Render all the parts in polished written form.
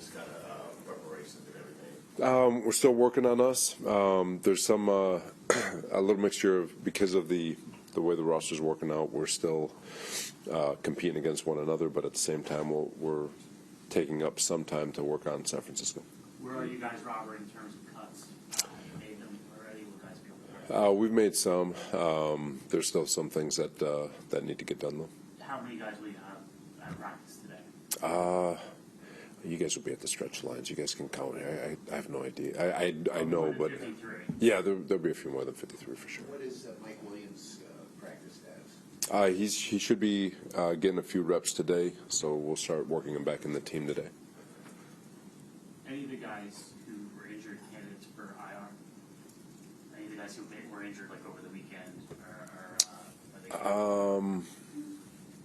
just kind of preparations and everything? We're still working on us. There's some a little mixture of, because of the way the roster's working out, we're still competing against one another, but at the same time we're taking up some time to work on San Francisco. Where are you guys, Robert, in terms of cuts? You made them already? Will guys be able to? We've made some. There's still some things that need to get done, though. How many guys will you have at practice today? You guys will be at the stretch lines. You guys can count. I have no idea. I know, but 53. Yeah, there'll be a few more than 53 for sure. What is Mike Williams' practice status? He should be getting a few reps today, so we'll start working him back in the team today. Any of the guys who were injured candidates for IR? Any of the guys who were injured like over the weekend, or are they?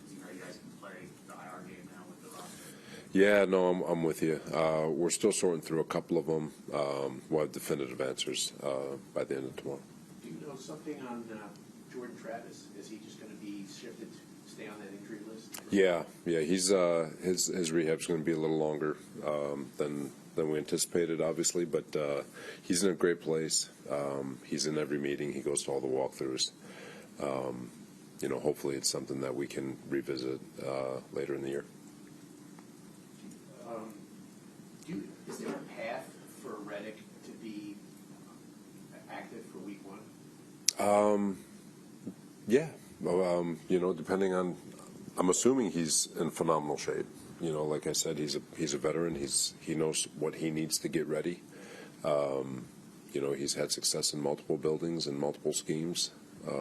You guys can play the IR game now with the roster. Yeah, no, I'm with you. We're still sorting through a couple of them. We'll have definitive answers by the end of tomorrow. Do you know something on Jordan Travis? Is he just going to be shifted to stay on that injury list? Yeah. He's his rehab's going to be a little longer than we anticipated, obviously, but he's in a great place. He's in every meeting. He goes to all the walkthroughs. Hopefully it's something that we can revisit later in the year. Is there a path for Reddick to be active for week one? Yeah. Depending on, I'm assuming he's in phenomenal shape. Like I said, he's a veteran. He knows what he needs to get ready. He's had success in multiple buildings and multiple schemes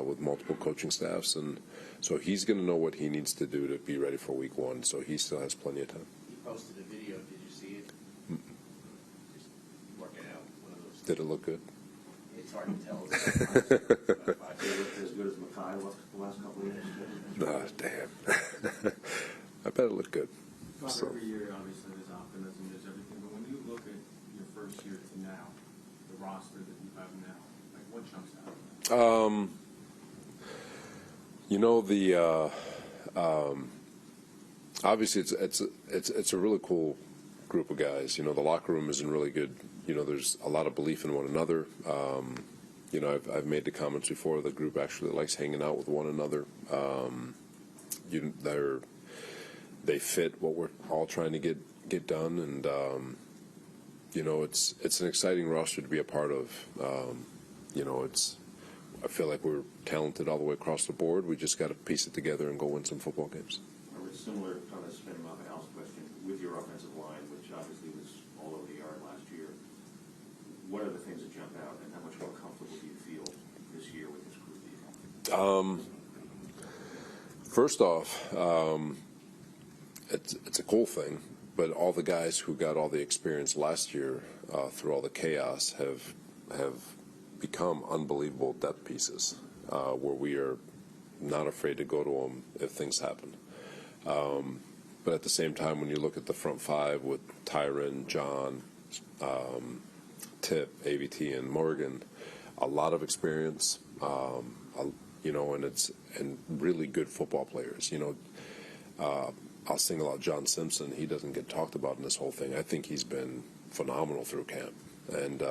with multiple coaching staffs, and so he's going to know what he needs to do to be ready for week one. So he still has plenty of time. He posted a video. Did you see it? Just working out one of those. Did it look good? It's hard to tell. They looked as good as Makai the last couple of years. Damn. I bet it looked good. So. Every year, obviously, there's optimism, there's everything. But when you look at your first year to now, the roster that you have now, like what jumps out? Obviously it's a really cool group of guys. The locker room is in really good. There's a lot of belief in one another. I've made the comments before. The group actually likes hanging out with one another. They fit what we're all trying to get done, and it's an exciting roster to be a part of. I feel like we're talented all the way across the board. We just got to piece it together and go win some football games. Similar kind of spin off Al's question with your offensive line, which obviously was all over the yard last year. What are the things that jump out, and how much more comfortable do you feel this year with this group? First off, it's a cool thing, but all the guys who got all the experience last year through all the chaos have become unbelievable depth pieces, where we are not afraid to go to them if things happen. But at the same time, when you look at the front five with Tyron, John, Tip, AVT, and Morgan, a lot of experience, and really good football players. I'll single out John Simpson. He doesn't get talked about in this whole thing. I think he's been phenomenal through camp, and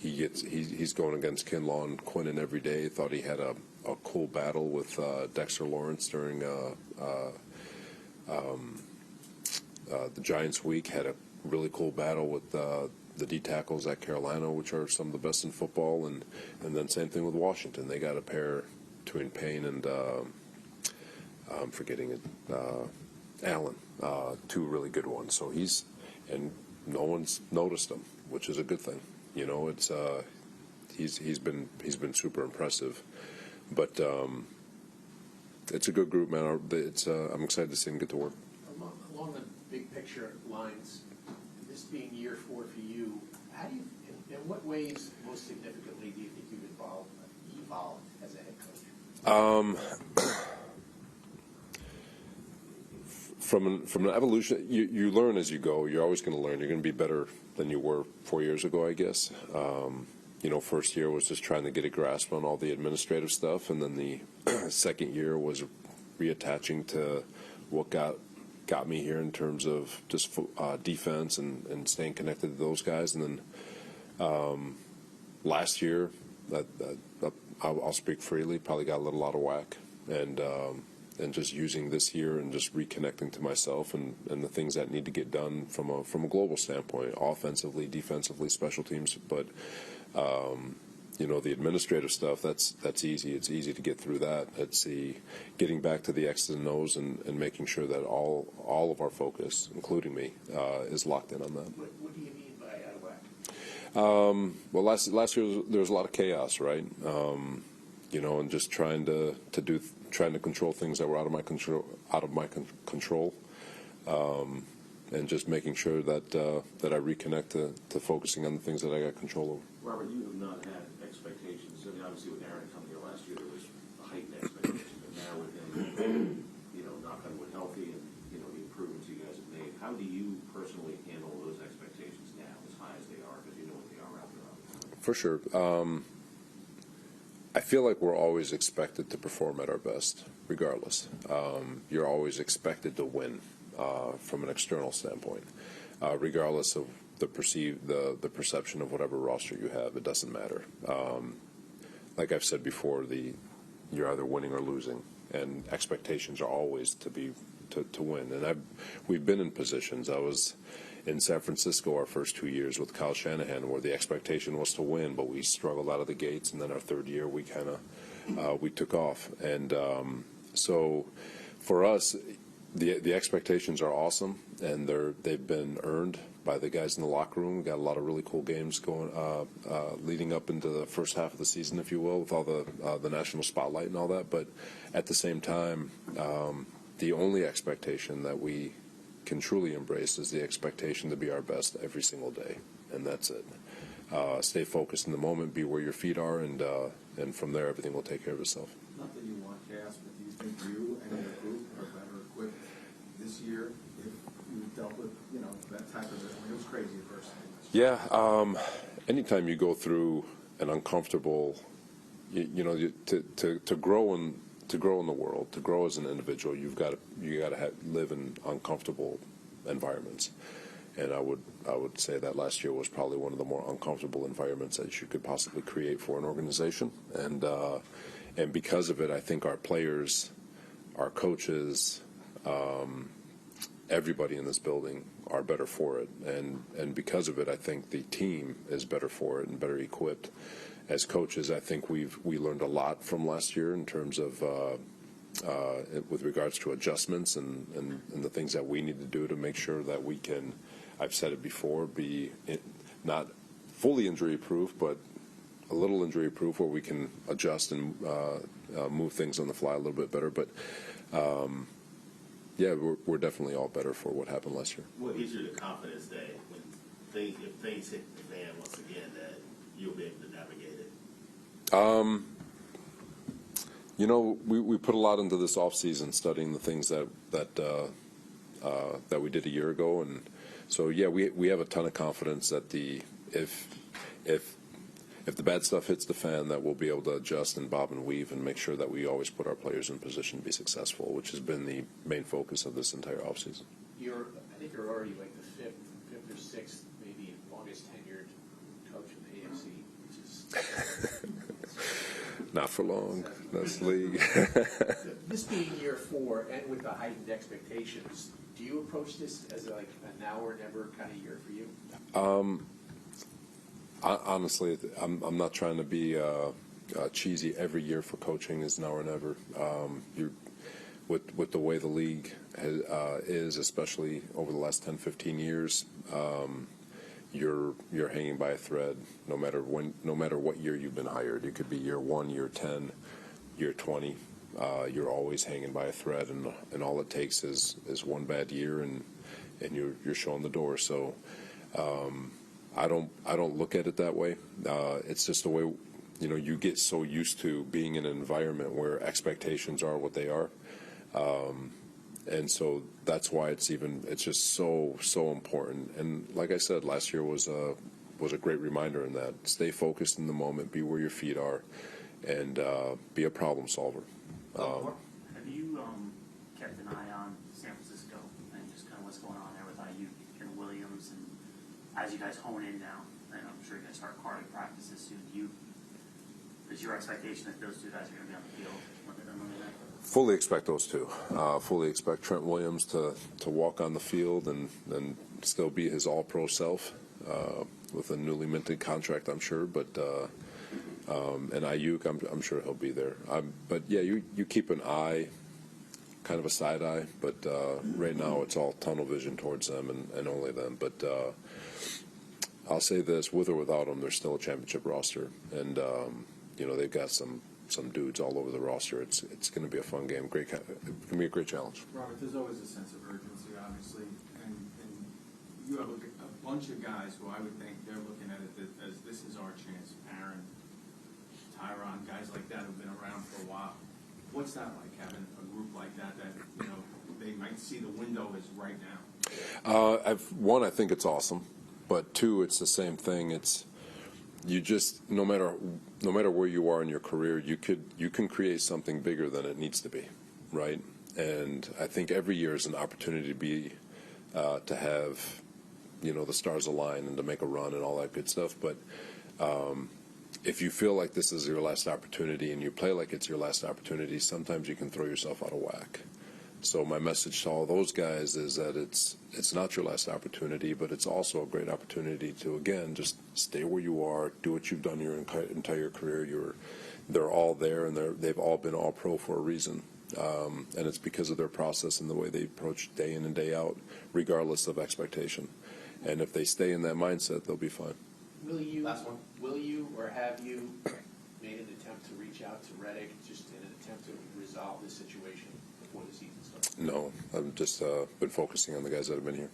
he's going against Kinlaw and Quinnen every day. Thought he had a cool battle with Dexter Lawrence during the Giants week. Had a really cool battle with the D tackles at Carolina, which are some of the best in football, and then same thing with Washington. They got a pair between Payne and I'm forgetting it, Allen, two really good ones. So and no one's noticed him, which is a good thing. He's been super impressive, but it's a good group, man. I'm excited to see him get to work. Along the big picture lines, this being year 4 for you, how do you, in what ways most significantly do you think you've evolved as a head coach? From an evolution, you learn as you go. You're always going to learn. You're going to be better than you were 4 years ago, I guess. First year was just trying to get a grasp on all the administrative stuff, and then the second year was reattaching to what got got me here in terms of just defense and staying connected to those guys. And then last year, I'll speak freely, probably got a little out of whack, and just using this year and just reconnecting to myself and the things that need to get done from a global standpoint, offensively, defensively, special teams. But the administrative stuff, that's easy. It's easy to get through that. It's the getting back to the X's and O's and making sure that all of our focus, including me, is locked in on that. What do you mean by out of whack? Well, last year there was a lot of chaos, right? And just trying to control things that were out of my control, and just making sure that I reconnect to focusing on the things that I got control over. Robert, you have not had expectations. I mean, obviously with Aaron coming here last year, there was heightened expectations, but now with him, knock on wood, healthy, and the improvements you guys have made, how do you personally handle those expectations now, as high as they are, because you know what they are out there, obviously? For sure. I feel like we're always expected to perform at our best, regardless. You're always expected to win from an external standpoint, regardless of the perception of whatever roster you have. It doesn't matter. Like I've said before, you're either winning or losing, and expectations are always to win. And we've been in positions. I was in San Francisco our first 2 years with Kyle Shanahan, where the expectation was to win, but we struggled out of the gates. And then our third year, we took off. And so for us, the expectations are awesome, and they've been earned by the guys in the locker room. We got a lot of really cool games going leading up into the first half of the season, if you will, with all the national spotlight and all that. But at the same time, the only expectation that we can truly embrace is the expectation to be our best every single day, and that's it. Stay focused in the moment, be where your feet are, and from there everything will take care of itself. Not that you want chaos, but do you think you and your group are better equipped this year if you dealt with that type of it was crazy adversity? Yeah. Anytime you go through an uncomfortable, to grow in. To grow in the world, to grow as an individual, you got to live in uncomfortable environments, and I would say that last year was probably one of the more uncomfortable environments that you could possibly create for an organization, and because of it, I think our players, our coaches, everybody in this building are better for it, and because of it, I think the team is better for it and better equipped. As coaches, I think we learned a lot from last year in terms of with regards to adjustments and the things that we need to do to make sure that we can, I've said it before, be not fully injury-proof, but a little injury-proof where we can adjust and move things on the fly a little bit better. But, yeah, we're definitely all better for what happened last year. What gives you the confidence that if things hit the fan once again, that you'll be able to navigate it? We put a lot into this off season, studying the things that we did a year ago, and so yeah, we have a ton of confidence that if the bad stuff hits the fan, that we'll be able to adjust and bob and weave and make sure that we always put our players in position to be successful, which has been the main focus of this entire off season. I think you're already like the fifth or sixth, maybe longest tenured coach in the AFC, which is not for long. That's the league. This being year 4 and with the heightened expectations, do you approach this as like a now or never kind of year for you? Honestly, I'm not trying to be cheesy. Every year for coaching is now or never. With the way the league is, especially over the last 10, 15 years, you're hanging by a thread no matter what year you've been hired. It could be year 1, year 10, year 20. You're always hanging by a thread, and all it takes is one bad year, and you're showing the door. So I don't look at it that way. It's just the way you get so used to being in an environment where expectations are what they are. And so that's why it's just so important. And like I said, last year was a great reminder in that. Stay focused in the moment, be where your feet are, and be a problem solver. Have you kept an eye on San Francisco and Williams, and as you guys hone in now, and I'm sure you're going to start carting practices soon, is your expectation that those two guys are going to be on the field on Monday night? Fully expect those two. Fully expect Trent Williams to walk on the field and still be his all-pro self with a newly minted contract, I'm sure. But and Ayuk, I'm sure he'll be there. But yeah, you keep an eye, kind of a side eye. But right now it's all tunnel vision towards them and only them. But I'll say this: with or without them, they're still a championship roster, and they've got some dudes all over the roster. It's going to be a fun game. It's going to be a great challenge. Robert, there's always a sense of urgency, obviously, and you have a bunch of guys who I would think they're looking at it as this is our chance. Aaron, Tyron, guys like that who've been around for a while. What's that like, having a group like that they might see the window is right now? One, I think it's awesome, but two, it's the same thing. You just no matter where you are in your career, you can create something bigger than it needs to be, right? And I think every year is an opportunity to have the stars align and to make a run and all that good stuff. But if you feel like this is your last opportunity and you play like it's your last opportunity, sometimes you can throw yourself out of whack. So my message to all those guys is that it's not your last opportunity, but it's also a great opportunity to, again, just stay where you are, do what you've done your entire career. They're all there, and they've all been all pro for a reason. And it's because of their process and the way they approach day in and day out, regardless of expectation. And if they stay in that mindset, they'll be fine. Last one. Will you or have you made an attempt to reach out to Reddick just in an attempt to resolve this situation before the season starts? No, I've just been focusing on the guys that have been here.